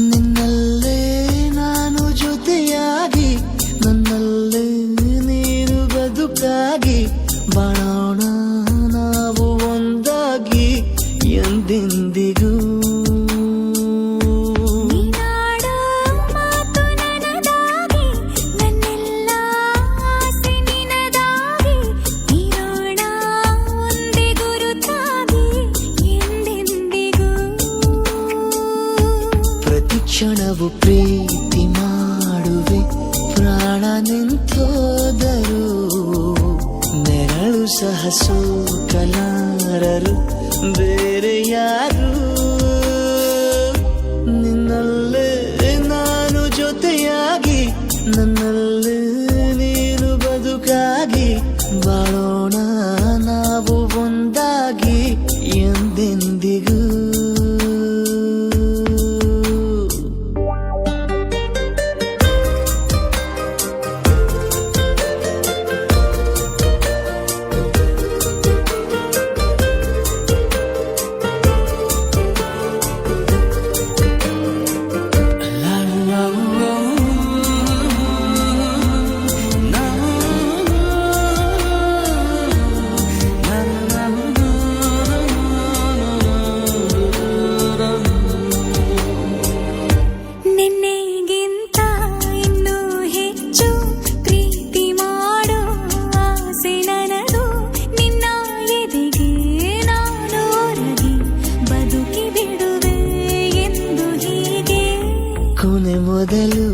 ನಿನ್ನಲ್ಲೇ ನಾನು ಜೊತೆಯಾಗಿ ನನ್ನಲ್ಲೇ ನೀನು ಬದುಕಾಗಿ ಬಾಳೋಣ ನಾವು ಒಂದಾಗಿ ಎಂದೆಂದಿಗೂ. ಕ್ಷಣವು ಪ್ರೀತಿ ಮಾಡುವೆ ಪ್ರಾಣ ನಿಂತೋದರು ನೆರಳು ಸಹ ಸೋಕಲಾರರು ಬೇರೆ ಯಾರು. ನಿನ್ನಲ್ಲೇ ನಾನು ಜೊತೆಯಾಗಿ ನನ್ನಲ್ಲೇ ನೀನು ಬದುಕಾಗಿ ಬಾಳೋಣ ನಾವು ಒಂದಾಗಿ ಎಂದೆಂದಿಗೂ. ಕೊನೆ ಮೊದಲು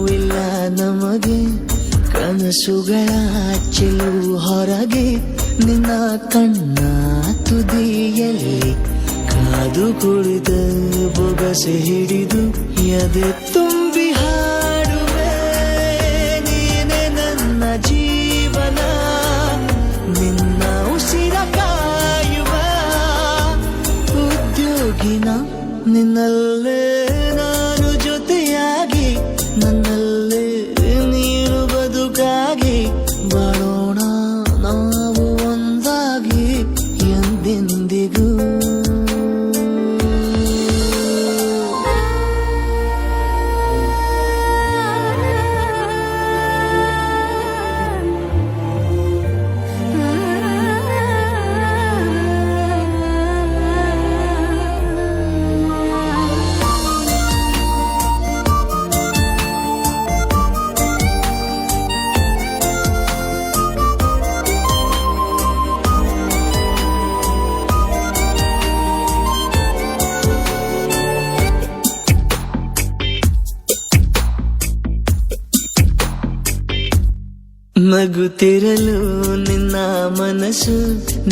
ಇಲ್ಲ ನಮಗೆ ಕನಸುಗಳ ಚೆಲುವು ಹೊರಗೆ ನಿನ್ನ ಕಣ್ಣ ತುದಿಯಲ್ಲಿ ಕಾದು ಕುಳಿತ ಬೊಗಸೆ ಹಿಡಿದು ಎದೆ ತುಂಬಿ ಹಾಡುವೆ ನೀನೆ ನನ್ನ ಜೀವನ ನಿನ್ನ ಉಸಿರ ಕಾಯುವ ಉದ್ಯೋಗಿನ ನಿನ್ನಲ್ಲೇ ನಾನು ಜೊತೆಯಾಗಿ ನನ್ನಲ್ಲೇ ನೀನು ಬದುಕಾಗಿ ಬಾಳೋಣ ನಾವು ಒಂದಾಗಿ ಎಂದೆಂದಿಗೂ. ನಗುತ್ತಿರಲು ನಿನ್ನ ಮನಸ್ಸು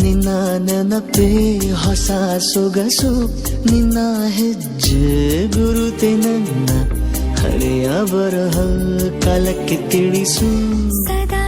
ನಿನ್ನ ನೆನಪೇ ಹೊಸ ಸೊಗಸು ನಿನ್ನ ಹೆಜ್ಜೆ ಗುರುತೆ ನನ್ನ ಹಳೆಯ ಬರಹ ಕಾಲಕ್ಕೆ ತಿಳಿಸು. ಸದಾ